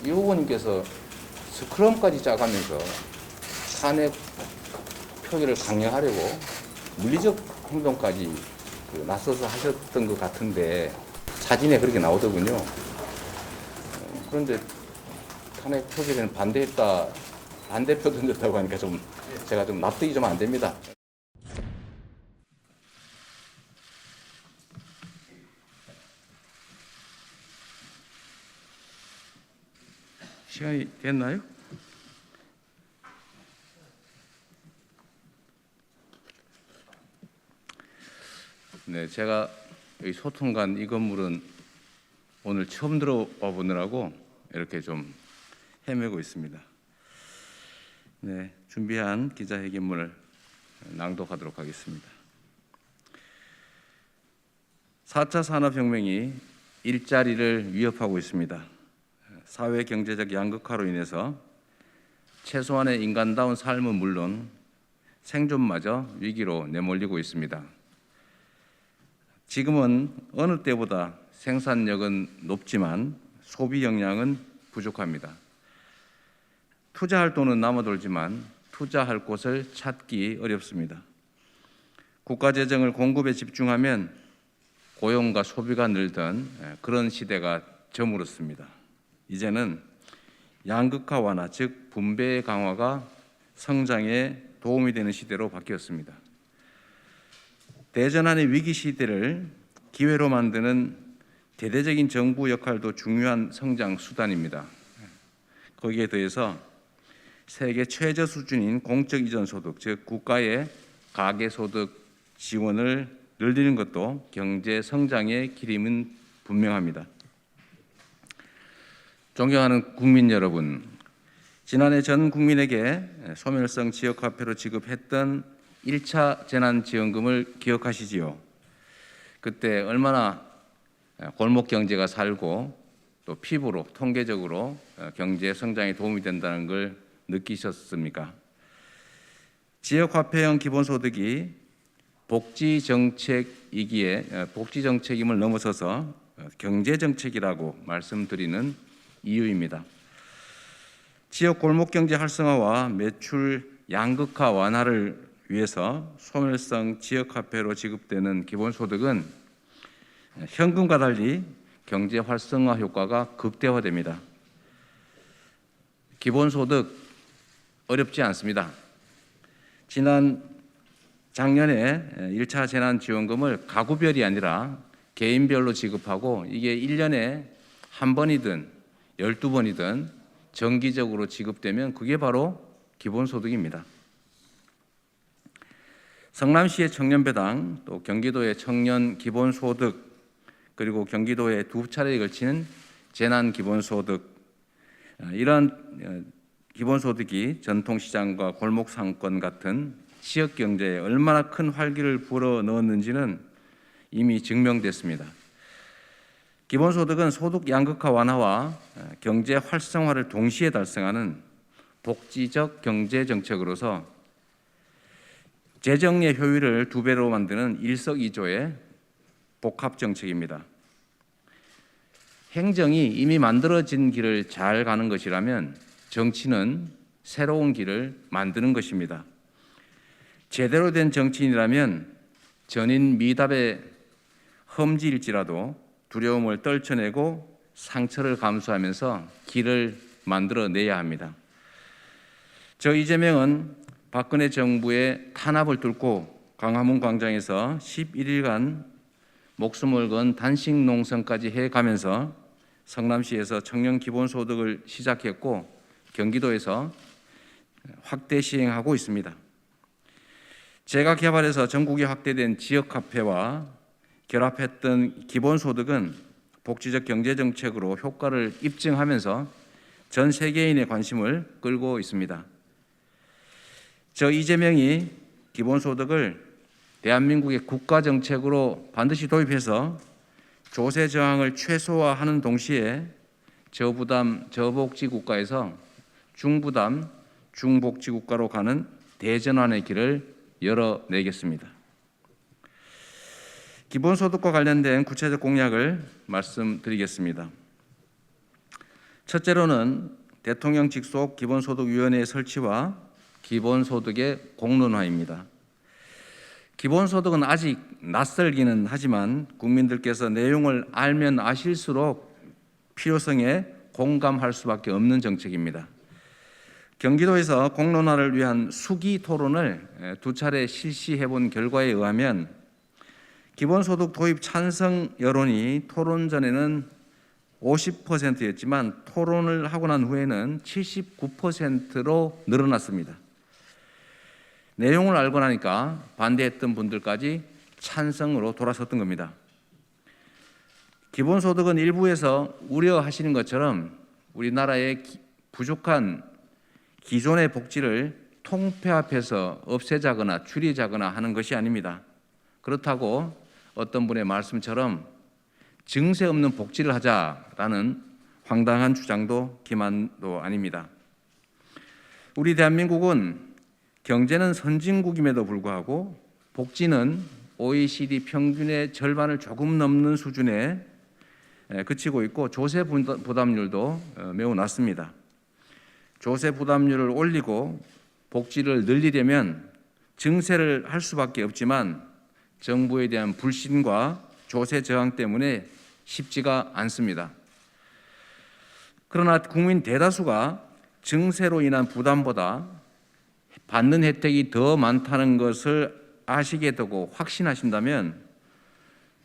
이 후보님께서 스크럼까지 짜가면서 탄핵 표기를 강행하려고 물리적 행동까지 나서서 하셨던 것 같은데 사진에 그렇게 나오더군요. 그런데 탄핵 표기에는 반대했다, 반대표 던졌다고 하니까 제가 좀 납득이 좀 안 됩니다. 시간이 됐나요? 네, 제가 여기 소통관 이 건물은 오늘 처음 들어와 보느라고 이렇게 좀 헤매고 있습니다. 네, 준비한 기자회견문을 낭독하도록 하겠습니다. 4차 산업혁명이 일자리를 위협하고 있습니다. 사회 경제적 양극화로 인해서 최소한의 인간다운 삶은 물론 생존마저 위기로 내몰리고 있습니다. 지금은 어느 때보다 생산력은 높지만 소비 역량은 부족합니다. 투자할 돈은 남아돌지만 투자할 곳을 찾기 어렵습니다. 국가 재정을 공급에 집중하면 고용과 소비가 늘던 그런 시대가 저물었습니다. 이제는 양극화 완화, 즉 분배 강화가 성장에 도움이 되는 시대로 바뀌었습니다. 대전환의 위기 시대를 기회로 만드는 대대적인 정부 역할도 중요한 성장 수단입니다. 거기에 더해서 세계 최저 수준인 공적 이전 소득, 즉 국가의 가계소득 지원을 늘리는 것도 경제 성장의 길임은 분명합니다. 존경하는 국민 여러분, 지난해 전 국민에게 소멸성 지역화폐로 지급했던 1차 재난지원금을 기억하시지요? 그때 얼마나 골목 경제가 살고 또 피부로 통계적으로 경제 성장에 도움이 된다는 걸 느끼셨습니까? 지역화폐형 기본소득이 복지정책이기에 복지정책임을 넘어서서 경제정책이라고 말씀드리는 이유입니다. 지역 골목경제 활성화와 매출 양극화 완화를 위해서 소멸성 지역화폐로 지급되는 기본소득은 현금과 달리 경제 활성화 효과가 극대화됩니다. 기본소득 어렵지 않습니다. 작년에 1차 재난지원금을 가구별이 아니라 개인별로 지급하고 이게 1년에 한 번이든 12번이든 정기적으로 지급되면 그게 바로 기본소득입니다. 성남시의 청년배당, 또 경기도의 청년 기본소득, 그리고 경기도에 2차례에 걸치는 재난기본소득, 이러한 기본소득이 전통시장과 골목상권 같은 지역경제에 얼마나 큰 활기를 불어넣었는지는 이미 증명됐습니다. 기본소득은 소득 양극화 완화와 경제 활성화를 동시에 달성하는 복지적 경제정책으로서 재정의 효율을 2배로 만드는 일석이조의 복합정책입니다. 행정이 이미 만들어진 길을 잘 가는 것이라면 정치는 새로운 길을 만드는 것입니다. 제대로 된 정치인이라면 전인 미답의 험지일지라도 두려움을 떨쳐내고 상처를 감수하면서 길을 만들어내야 합니다. 저 이재명은 박근혜 정부의 탄압을 뚫고 광화문 광장에서 11일간 목숨을 건 단식 농성까지 해가면서 성남시에서 청년 기본소득을 시작했고 경기도에서 확대 시행하고 있습니다. 제가 개발해서 전국에 확대된 지역화폐와 결합했던 기본소득은 복지적 경제정책으로 효과를 입증하면서 전 세계인의 관심을 끌고 있습니다. 저 이재명이 기본소득을 대한민국의 국가정책으로 반드시 도입해서 조세 저항을 최소화하는 동시에 저부담, 저복지 국가에서 중부담, 중복지 국가로 가는 대전환의 길을 열어내겠습니다. 기본소득과 관련된 구체적 공약을 말씀드리겠습니다. 첫째로는 대통령 직속 기본소득위원회 설치와 기본소득의 공론화입니다. 기본소득은 아직 낯설기는 하지만 국민들께서 내용을 알면 아실수록 필요성에 공감할 수밖에 없는 정책입니다. 경기도에서 공론화를 위한 수기 토론을 2차례 실시해 본 결과에 의하면 기본소득 도입 찬성 여론이 토론 전에는 50%였지만 토론을 하고 난 후에는 79%로 늘어났습니다. 내용을 알고 나니까 반대했던 분들까지 찬성으로 돌아섰던 겁니다. 기본소득은 일부에서 우려하시는 것처럼 우리나라의 부족한 기존의 복지를 통폐합해서 없애자거나 줄이자거나 하는 것이 아닙니다. 그렇다고 어떤 분의 말씀처럼 증세 없는 복지를 하자라는 황당한 주장도 기만도 아닙니다. 우리 대한민국은 경제는 선진국임에도 불구하고 복지는 OECD 평균의 절반을 조금 넘는 수준에 그치고 있고 조세 부담률도 매우 낮습니다. 조세 부담률을 올리고 복지를 늘리려면 증세를 할 수밖에 없지만 정부에 대한 불신과 조세 저항 때문에 쉽지가 않습니다. 그러나 국민 대다수가 증세로 인한 부담보다 받는 혜택이 더 많다는 것을 아시게 되고 확신하신다면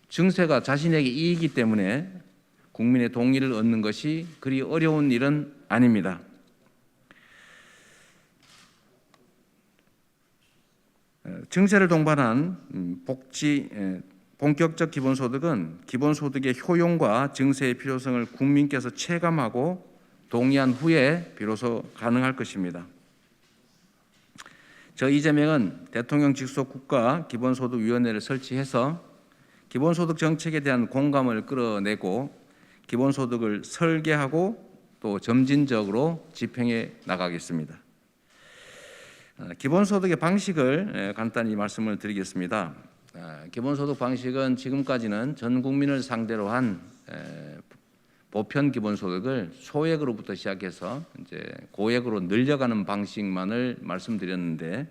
증세가 자신에게 이익이기 때문에 국민의 동의를 얻는 것이 그리 어려운 일은 아닙니다. 증세를 동반한 본격적 기본소득은 기본소득의 효용과 증세의 필요성을 국민께서 체감하고 동의한 후에 비로소 가능할 것입니다. 저 이재명은 대통령 직속 국가 기본소득위원회를 설치해서 기본소득 정책에 대한 공감을 끌어내고 기본소득을 설계하고 또 점진적으로 집행해 나가겠습니다. 기본소득의 방식을 간단히 말씀을 드리겠습니다. 기본소득 방식은 지금까지는 전 국민을 상대로 한 보편 기본소득을 소액으로부터 시작해서 이제 고액으로 늘려가는 방식만을 말씀드렸는데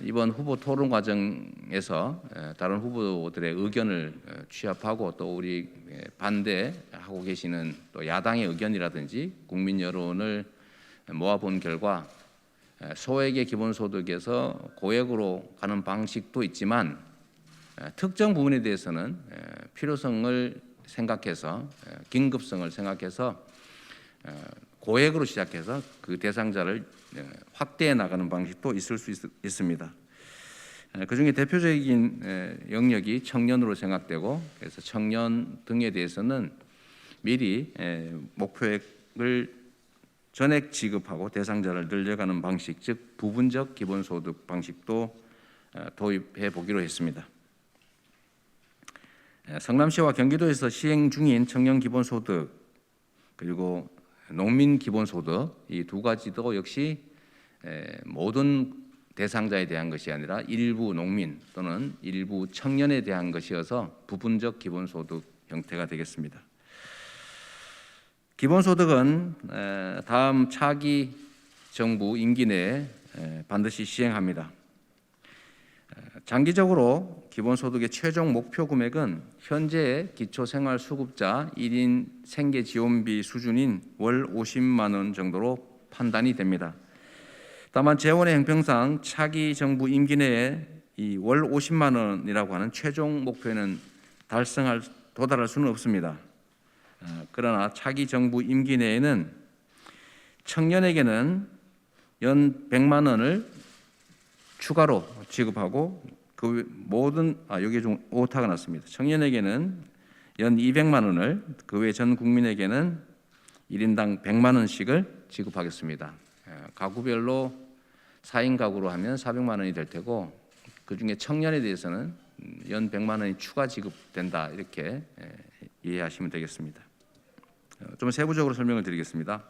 이번 후보 토론 과정에서 다른 후보들의 의견을 취합하고 또 우리 반대하고 계시는 또 야당의 의견이라든지 국민 여론을 모아본 결과 소액의 기본소득에서 고액으로 가는 방식도 있지만 특정 부분에 대해서는 필요성을 생각해서 긴급성을 생각해서 고액으로 시작해서 그 대상자를 확대해 나가는 방식도 있을 수 있습니다. 그중에 대표적인 영역이 청년으로 생각되고 그래서 청년 등에 대해서는 미리 목표액을 전액 지급하고 대상자를 늘려가는 방식, 즉 부분적 기본소득 방식도 도입해 보기로 했습니다. 성남시와 경기도에서 시행 중인 청년 기본소득 그리고 농민 기본소득 이 두 가지도 역시 모든 대상자에 대한 것이 아니라 일부 농민 또는 일부 청년에 대한 것이어서 부분적 기본소득 형태가 되겠습니다. 기본소득은 다음 차기 정부 임기 내에 반드시 시행합니다. 장기적으로 기본소득의 최종 목표 금액은 현재의 기초생활수급자 1인 생계지원비 수준인 월 50만 원 정도로 판단이 됩니다. 다만 재원의 형평상 차기 정부 임기 내에 이 월 50만 원이라고 하는 최종 목표에는 도달할 수는 없습니다. 그러나 차기 정부 임기 내에는 청년에게는 연 100만 원을 추가로 지급하고 그 모든 여기 좀 오타가 났습니다. 청년에게는 연 200만 원을 그 외 전 국민에게는 1인당 100만 원씩을 지급하겠습니다. 가구별로 4인 가구로 하면 400만 원이 될 테고 그중에 청년에 대해서는 연 100만 원이 추가 지급된다 이렇게 이해하시면 되겠습니다. 좀 세부적으로 설명을 드리겠습니다.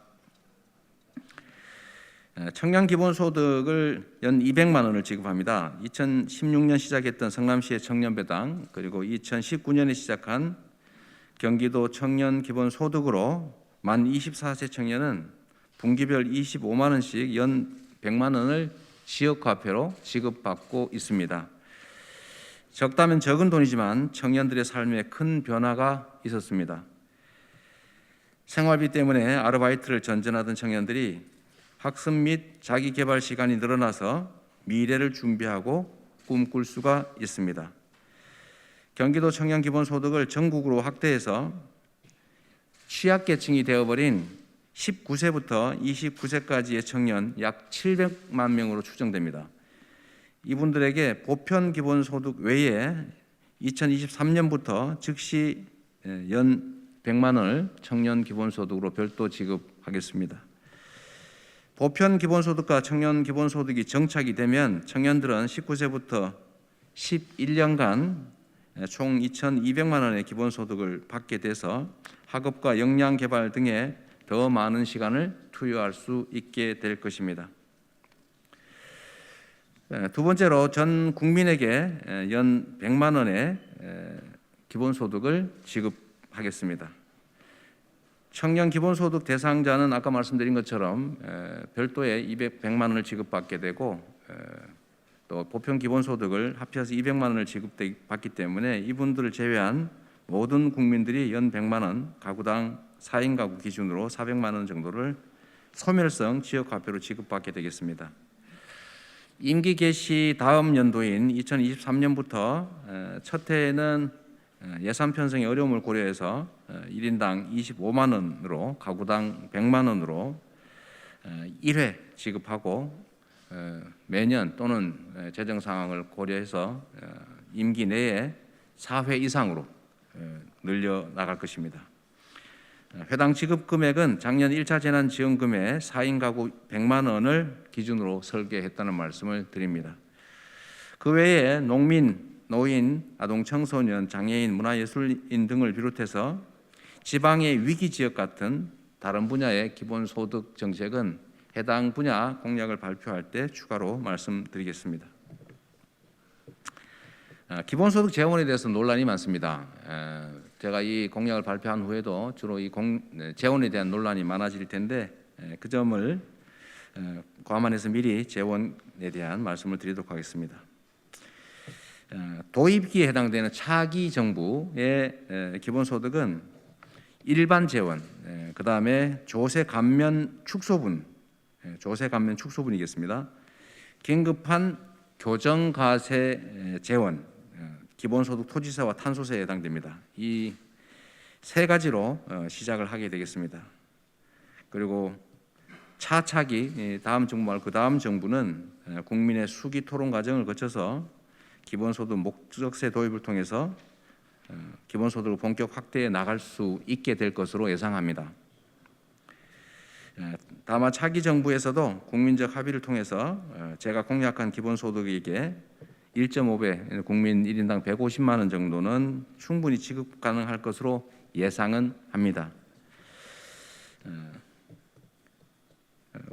청년 기본소득을 연 200만 원을 지급합니다. 2016년 시작했던 성남시의 청년배당 그리고 2019년에 시작한 경기도 청년 기본소득으로 만 24세 청년은 분기별 25만 원씩 연 100만 원을 지역화폐로 지급받고 있습니다. 적다면 적은 돈이지만 청년들의 삶에 큰 변화가 있었습니다. 생활비 때문에 아르바이트를 전전하던 청년들이 학습 및 자기개발 시간이 늘어나서 미래를 준비하고 꿈꿀 수가 있습니다. 경기도 청년 기본소득을 전국으로 확대해서 취약계층이 되어버린 19세부터 29세까지의 청년 약 700만 명으로 추정됩니다. 이분들에게 보편 기본소득 외에 2023년부터 즉시 연 100만 원을 청년 기본소득으로 별도 지급하겠습니다. 보편 기본소득과 청년 기본소득이 정착이 되면 청년들은 19세부터 11년간 총 2,200만 원의 기본소득을 받게 돼서 학업과 역량개발 등에 더 많은 시간을 투여할 수 있게 될 것입니다. 두 번째로 전 국민에게 연 100만 원의 기본소득을 지급하겠습니다. 청년 기본소득 대상자는 아까 말씀드린 것처럼 별도의 100만 원을 지급받게 되고 또 보편 기본소득을 합해서 200만 원을 지급받기 때문에 이분들을 제외한 모든 국민들이 연 100만 원, 가구당 4인 가구 기준으로 400만 원 정도를 소멸성 지역화폐로 지급받게 되겠습니다. 임기 개시 다음 연도인 2023년부터 첫 해에는 예산 편성의 어려움을 고려해서 1인당 25만 원으로 가구당 100만 원으로 1회 지급하고 매년 또는 재정 상황을 고려해서 임기 내에 4회 이상으로 늘려 나갈 것입니다. 해당 지급 금액은 작년 1차 재난지원금의 4인 가구 100만 원을 기준으로 설계했다는 말씀을 드립니다. 그 외에 농민, 노인, 아동, 청소년, 장애인, 문화예술인 등을 비롯해서 지방의 위기 지역 같은 다른 분야의 기본소득 정책은 해당 분야 공약을 발표할 때 추가로 말씀드리겠습니다. 기본소득 재원에 대해서 논란이 많습니다. 제가 이 공약을 발표한 후에도 주로 이 재원에 대한 논란이 많아질 텐데 그 점을 감안해서 미리 재원에 대한 말씀을 드리도록 하겠습니다. 도입기에 해당되는 차기 정부의 기본소득은 일반 재원, 그 다음에 조세 감면 축소분이겠습니다. 긴급한 교정과세 재원, 기본소득 토지세와 탄소세에 해당됩니다. 이 세 가지로 시작을 하게 되겠습니다. 그리고 차차기 다음 정부 말고 그 다음 정부는 국민의 수기 토론 과정을 거쳐서 기본소득 목적세 도입을 통해서 기본소득을 본격 확대해 나갈 수 있게 될 것으로 예상합니다. 다만 차기 정부에서도 국민적 합의를 통해서 제가 공약한 기본소득에게 1.5배 국민 1인당 150만 원 정도는 충분히 지급 가능할 것으로 예상은 합니다.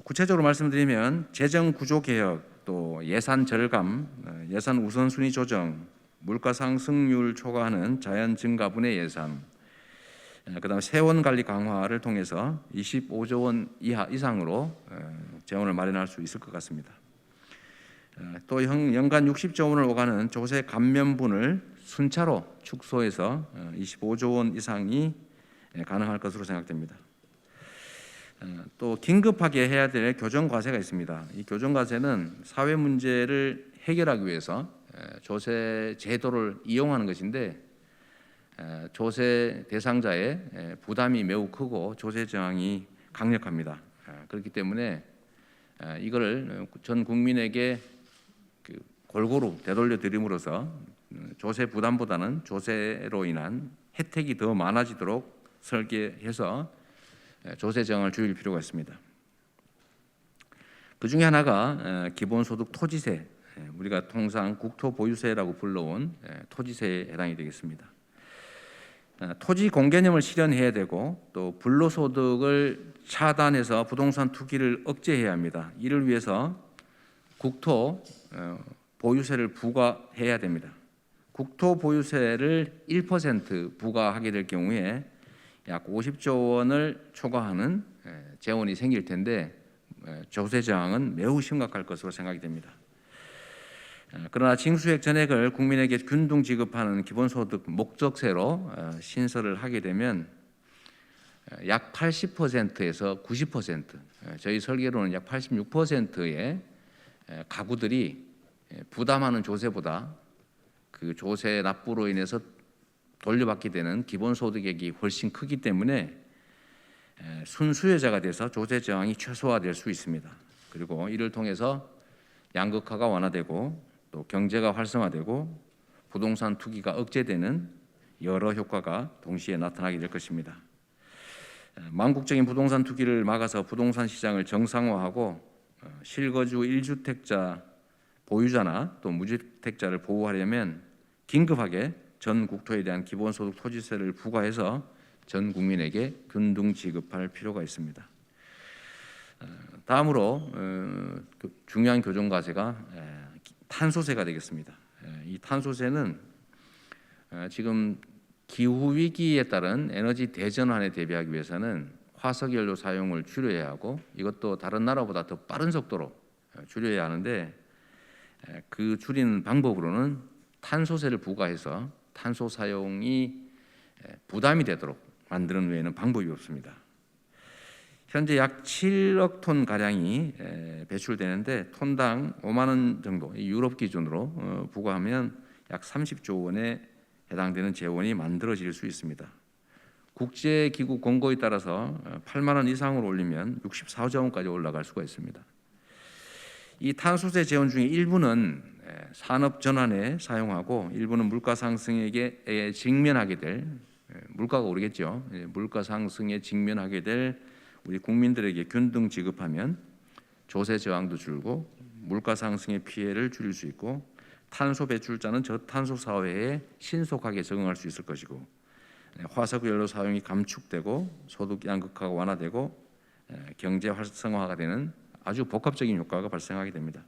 구체적으로 말씀드리면 재정 구조 개혁, 또 예산 절감, 예산 우선순위 조정, 물가 상승률 초과하는 자연 증가분의 예산, 그다음 세원 관리 강화를 통해서 25조 원 이상으로 재원을 마련할 수 있을 것 같습니다. 또 연간 60조 원을 오가는 조세 감면분을 순차로 축소해서 25조 원 이상이 가능할 것으로 생각됩니다. 또 긴급하게 해야 될 교정과세가 있습니다. 이 교정과세는 사회 문제를 해결하기 위해서 조세 제도를 이용하는 것인데 조세 대상자의 부담이 매우 크고 조세 저항이 강력합니다. 그렇기 때문에 이거를 전 국민에게 골고루 되돌려 드림으로써 조세 부담보다는 조세로 인한 혜택이 더 많아지도록 설계해서 조세 저항을 줄일 필요가 있습니다. 그 중에 하나가 기본소득 토지세, 우리가 통상 국토보유세라고 불러온 토지세에 해당이 되겠습니다. 토지 공개념을 실현해야 되고 또 불로소득을 차단해서 부동산 투기를 억제해야 합니다. 이를 위해서 국토 보유세를 부과해야 됩니다. 국토 보유세를 1% 부과하게 될 경우에 약 50조 원을 초과하는 재원이 생길 텐데 조세 저항은 매우 심각할 것으로 생각이 됩니다. 그러나 징수액 전액을 국민에게 균등 지급하는 기본소득 목적세로 신설을 하게 되면 약 80%에서 90%, 저희 설계로는 약 86%의 가구들이 부담하는 조세보다 그 조세 납부로 인해서 돌려받게 되는 기본소득액이 훨씬 크기 때문에 순수요자가 돼서 조세 저항이 최소화될 수 있습니다. 그리고 이를 통해서 양극화가 완화되고 또 경제가 활성화되고 부동산 투기가 억제되는 여러 효과가 동시에 나타나게 될 것입니다. 망국적인 부동산 투기를 막아서 부동산 시장을 정상화하고 실거주 1주택자 보유자나 또 무주택자를 보호하려면 긴급하게 전 국토에 대한 기본소득 토지세를 부과해서 전 국민에게 균등 지급할 필요가 있습니다. 다음으로 중요한 교정과세가 탄소세가 되겠습니다. 이 탄소세는 지금 기후 위기에 따른 에너지 대전환에 대비하기 위해서는 화석연료 사용을 줄여야 하고 이것도 다른 나라보다 더 빠른 속도로 줄여야 하는데 그 줄이는 방법으로는 탄소세를 부과해서 탄소 사용이 부담이 되도록 만드는 외에는 방법이 없습니다. 현재 약 7억 톤 가량이 배출되는데 톤당 5만 원 정도 유럽 기준으로 부과하면 약 30조 원에 해당되는 재원이 만들어질 수 있습니다. 국제기구 공고에 따라서 8만 원 이상으로 올리면 64조 원까지 올라갈 수가 있습니다. 이 탄소세 재원 중에 일부는 산업 전환에 사용하고 일부는 물가 상승에 직면하게 될 물가가 오르겠죠. 물가 상승에 직면하게 될 우리 국민들에게 균등 지급하면 조세 저항도 줄고 물가 상승의 피해를 줄일 수 있고 탄소 배출자는 저탄소 사회에 신속하게 적응할 수 있을 것이고 화석 연료 사용이 감축되고 소득 양극화가 완화되고 경제 활성화가 되는 아주 복합적인 효과가 발생하게 됩니다.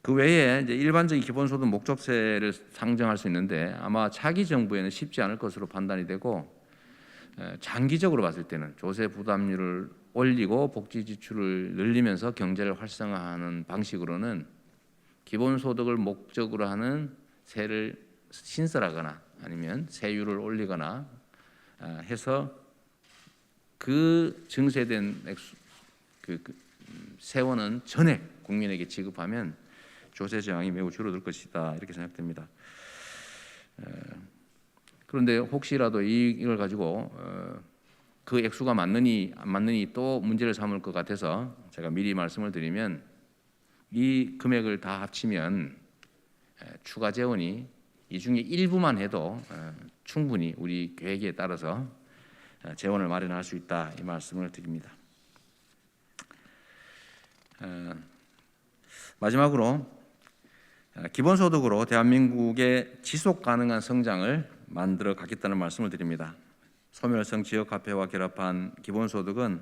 그 외에 이제 일반적인 기본소득 목적세를 상정할 수 있는데 아마 차기 정부에는 쉽지 않을 것으로 판단이 되고 장기적으로 봤을 때는 조세 부담률을 올리고 복지 지출을 늘리면서 경제를 활성화하는 방식으로는 기본소득을 목적으로 하는 세를 신설하거나 아니면 세율을 올리거나 해서 그 증세된 세원은 전액 국민에게 지급하면 조세 저항이 매우 줄어들 것이다 이렇게 생각됩니다. 그런데 혹시라도 이걸 가지고 그 액수가 맞느니 안 맞느니 또 문제를 삼을 것 같아서 제가 미리 말씀을 드리면 이 금액을 다 합치면 추가 재원이 이 중에 일부만 해도 충분히 우리 계획에 따라서 재원을 마련할 수 있다 이 말씀을 드립니다. 마지막으로 기본소득으로 대한민국의 지속 가능한 성장을 만들어 가겠다는 말씀을 드립니다. 소멸성 지역화폐와 결합한 기본소득은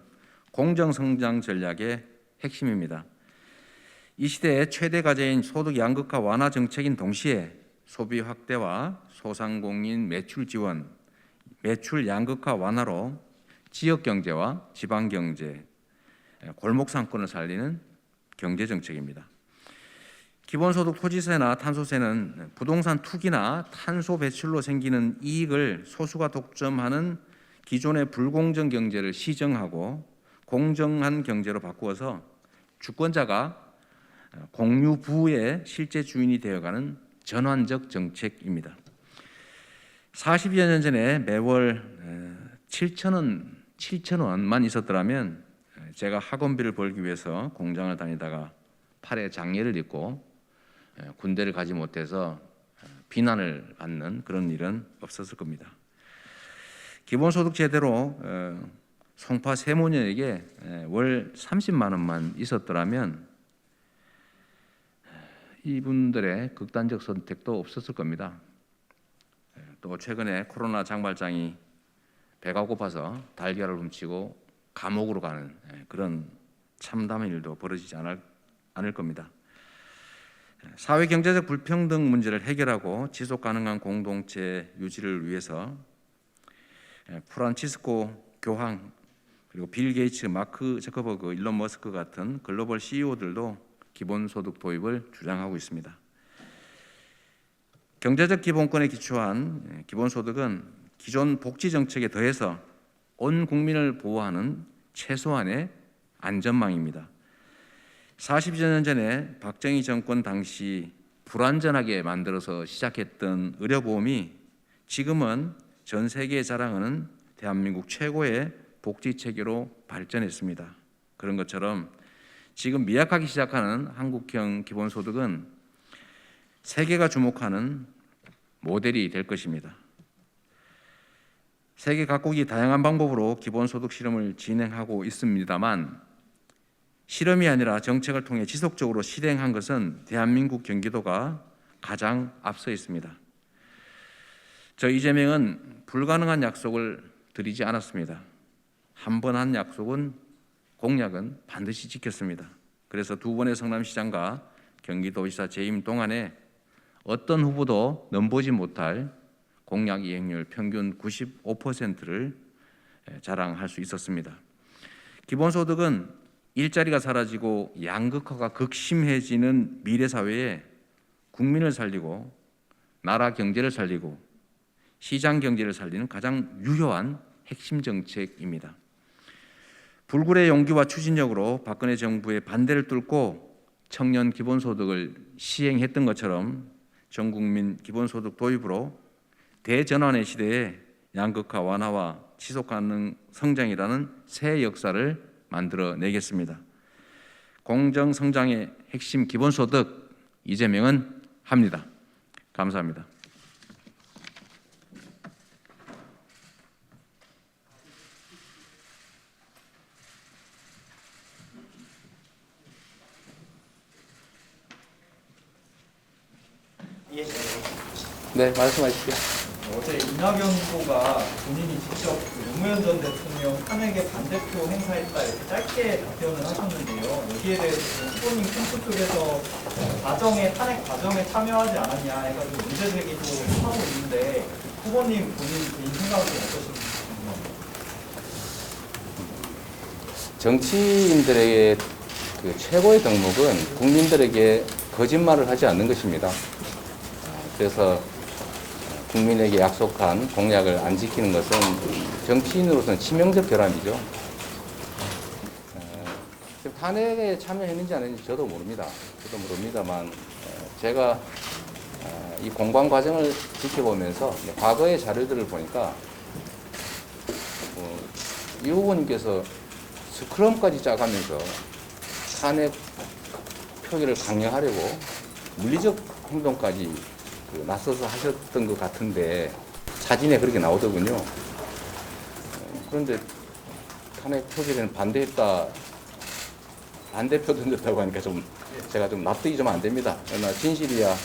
공정성장 전략의 핵심입니다. 이 시대의 최대 과제인 소득 양극화 완화 정책인 동시에 소비 확대와 소상공인 매출 지원, 매출 양극화 완화로 지역 경제와 지방 경제, 골목 상권을 살리는 경제 정책입니다. 기본소득 토지세나 탄소세는 부동산 투기나 탄소 배출로 생기는 이익을 소수가 독점하는 기존의 불공정 경제를 시정하고 공정한 경제로 바꾸어서 주권자가 공유부의 실제 주인이 되어가는 전환적 정책입니다. 40여 년 전에 매월 7천 원만 있었더라면 제가 학원비를 벌기 위해서 공장을 다니다가 팔에 장애를 입고 군대를 가지 못해서 비난을 받는 그런 일은 없었을 겁니다. 기본소득 제대로 송파 세모녀에게 월 30만 원만 있었더라면 이분들의 극단적 선택도 없었을 겁니다. 또 최근에 코로나 장발장이 배가 고파서 달걀을 훔치고 감옥으로 가는 그런 참담한 일도 벌어지지 않을 겁니다. 사회 경제적 불평등 문제를 해결하고 지속 가능한 공동체 유지를 위해서 프란치스코 교황 그리고 빌 게이츠, 마크 저커버그, 일론 머스크 같은 글로벌 CEO들도 기본소득 도입을 주장하고 있습니다. 경제적 기본권에 기초한 기본소득은 기존 복지 정책에 더해서 온 국민을 보호하는 최소한의 안전망입니다. 40여 년 전에 박정희 정권 당시 불안전하게 만들어서 시작했던 의료보험이 지금은 전 세계에 자랑하는 대한민국 최고의 복지 체계로 발전했습니다. 그런 것처럼 지금 미약하기 시작하는 한국형 기본소득은 세계가 주목하는 모델이 될 것입니다. 세계 각국이 다양한 방법으로 기본소득 실험을 진행하고 있습니다만 실험이 아니라 정책을 통해 지속적으로 실행한 것은 대한민국 경기도가 가장 앞서 있습니다. 저 이재명은 불가능한 약속을 드리지 않았습니다. 한 번 한 약속은 공약은 반드시 지켰습니다. 그래서 두 번의 성남시장과 경기도지사 재임 동안에 어떤 후보도 넘보지 못할 공약 이행률 평균 95%를 자랑할 수 있었습니다. 기본소득은 일자리가 사라지고 양극화가 극심해지는 미래 사회에 국민을 살리고 나라 경제를 살리고 시장 경제를 살리는 가장 유효한 핵심 정책입니다. 불굴의 용기와 추진력으로 박근혜 정부의 반대를 뚫고 청년 기본소득을 시행했던 것처럼 전국민 기본소득 도입으로 대전환의 시대에 양극화 완화와 지속가능 성장이라는 새 역사를 만들어내겠습니다. 공정성장의 핵심 기본소득 이재명은 합니다. 감사합니다. 네, 말씀하십시오. 어제 이낙연 후보가 본인이 직접 노무현 전 대통령 탄핵의 반대표 행사했다 이렇게 짧게 답변을 하셨는데요. 여기에 대해서 후보님 캠프 쪽에서 탄핵 과정에 참여하지 않았냐 해가지고 문제 제기도 하고 있는데 후보님 본인 개인 생각은 어떠신지 궁금합니다. 정치인들에게 그 최고의 덕목은 국민들에게 거짓말을 하지 않는 것입니다. 그래서 국민에게 약속한 공약을 안 지키는 것은 정치인으로서는 치명적 결함이죠. 탄핵에 참여했는지 안 했는지 저도 모릅니다만 제가 이 공방 과정을 지켜보면서 과거의 자료들을 보니까 이 후보님께서 스크럼까지 짜가면서 탄핵 표기를 강요하려고 물리적 행동까지 나서서 하셨던 것 같은데 사진에 그렇게 나오더군요. 그런데 탄핵 표기는 반대했다, 반대표 던졌다고 하니까 제가 좀 납득이 좀 안 됩니다. 그러나 진실이야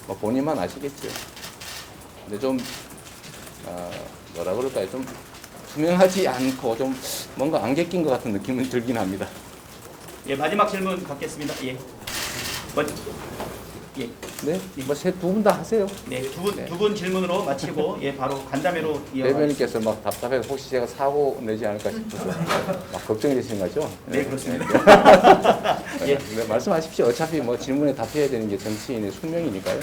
뭐 본인만 아시겠죠. 근데 좀 뭐라 그럴까요? 좀 투명하지 않고 좀 뭔가 안개 낀 것 같은 느낌은 들긴 합니다. 예, 마지막 질문 받겠습니다. 예. 예. 네, 뭐 두 분 다 하세요. 네, 두 분 질문으로 마치고 예, 바로 간담회로 이어가겠습니다. 대변인께서 막 답답해서 혹시 제가 사고 내지 않을까 싶어서 막 걱정되시는 거죠? 네, 그렇습니다. 예. 네, 말씀하십시오. 어차피 뭐 질문에 답해야 되는 게 정치인의 숙명이니까요.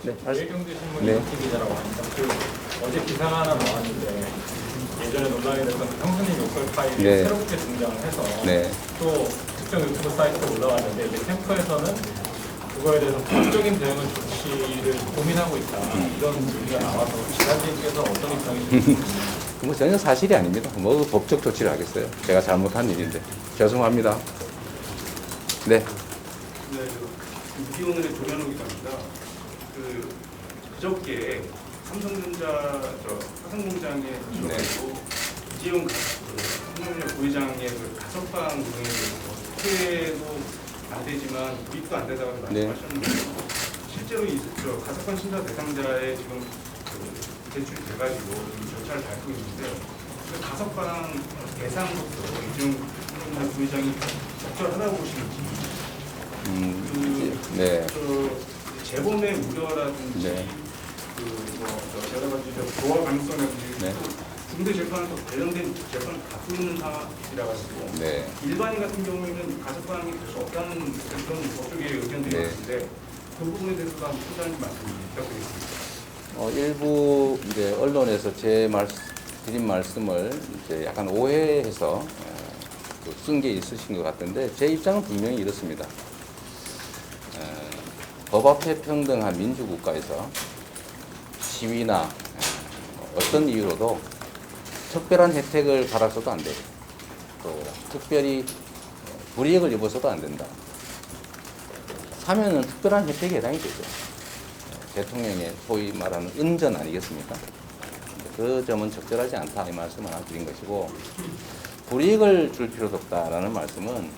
네, 내일경제신문 네. 기자라고 합니다. 어제 기사가 하나 나왔는데 예전에 논란이 됐던 형수님 욕설 파일이 네. 새롭게 등장을 해서 네. 또 특정 유튜브 사이트에 올라왔는데 이제 캠프에서는 그거에 대해서 법적인 대응을 조치를 고민하고 있다 이런 얘기가 나와서 기자님께서 어떤 입장이신지 뭐 전혀 사실이 아닙니다. 뭐 법적 조치를 하겠어요. 제가 잘못한 일인데 죄송합니다. 네. 네, 이기오늘의 조현우 기자입니다. 그저께 삼성전자 화성공장에 주셔가지고 이재용 삼성전자 부회장의 가석방 등에 대해서 피해도 안 되지만 이익도 안 되다고 말씀하셨는데 실제로 이 가석방 신사 대상자의 지금 대출이 돼가지고 절차를 밟고 있는데 그 가석방 대상부터 이재용 삼성전자 부회장이 적절하다고 보시는지. 네. 그 재범의 우려라든지 네. 여러 가지 조화 가능성이라든지 네. 또 중대 재판과 관련된 재판을 갖고 있는 상황이라 가지고 네. 일반인 같은 경우에는 가석방이 될 수 없다는 그런 법조계 의견들이 네. 있는데 그 부분에 대해서도 한번 소장님 말씀 부탁드리겠습니다. 일부 이제 언론에서 드린 말씀을 이제 약간 오해해서 쓴 게 있으신 것 같은데 제 입장은 분명히 이렇습니다. 법 앞에 평등한 민주국가에서 시위나 어떤 이유로도 특별한 혜택을 받아서도 안 되고 또 특별히 불이익을 입어서도 안 된다. 사면은 특별한 혜택에 해당이 되죠. 대통령의 소위 말하는 은전 아니겠습니까? 그 점은 적절하지 않다 이 말씀을 하나 드린 것이고 불이익을 줄 필요도 없다라는 말씀은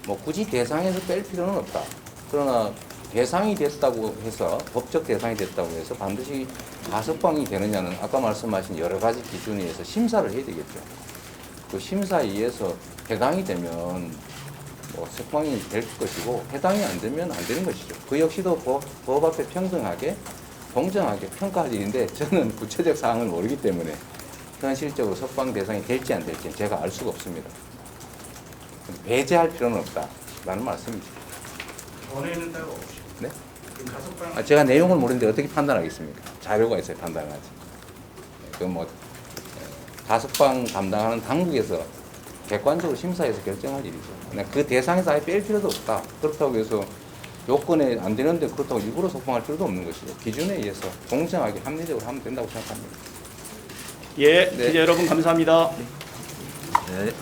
뭐 굳이 대상에서 뺄 필요는 없다. 그러나 대상이 됐다고 해서 법적 대상이 됐다고 해서 반드시 가석방이 되느냐는 아까 말씀하신 여러 가지 기준에 의해서 심사를 해야 되겠죠. 그 심사에 의해서 해당이 되면 뭐 석방이 될 것이고 해당이 안 되면 안 되는 것이죠. 그 역시도 법 앞에 평등하게 공정하게 평가할 일인데 저는 구체적 사항을 모르기 때문에 현실적으로 석방 대상이 될지 안 될지 제가 알 수가 없습니다. 배제할 필요는 없다라는 말씀이죠. 전에는 따로 없이 네? 그 가석방 제가 내용을 모르는데 어떻게 판단하겠습니다. 자료가 있어야 판단하지. 그 뭐 가석방 담당하는 당국에서 객관적으로 심사해서 결정할 일이죠. 그냥 그 대상에서 아예 뺄 필요도 없다. 그렇다고 해서 요건에 안 되는데 그렇다고 일부러 석방할 필요도 없는 것이죠. 기준에 의해서 공정하게 합리적으로 하면 된다고 생각합니다. 예, 네. 기자 여러분 감사합니다. 네.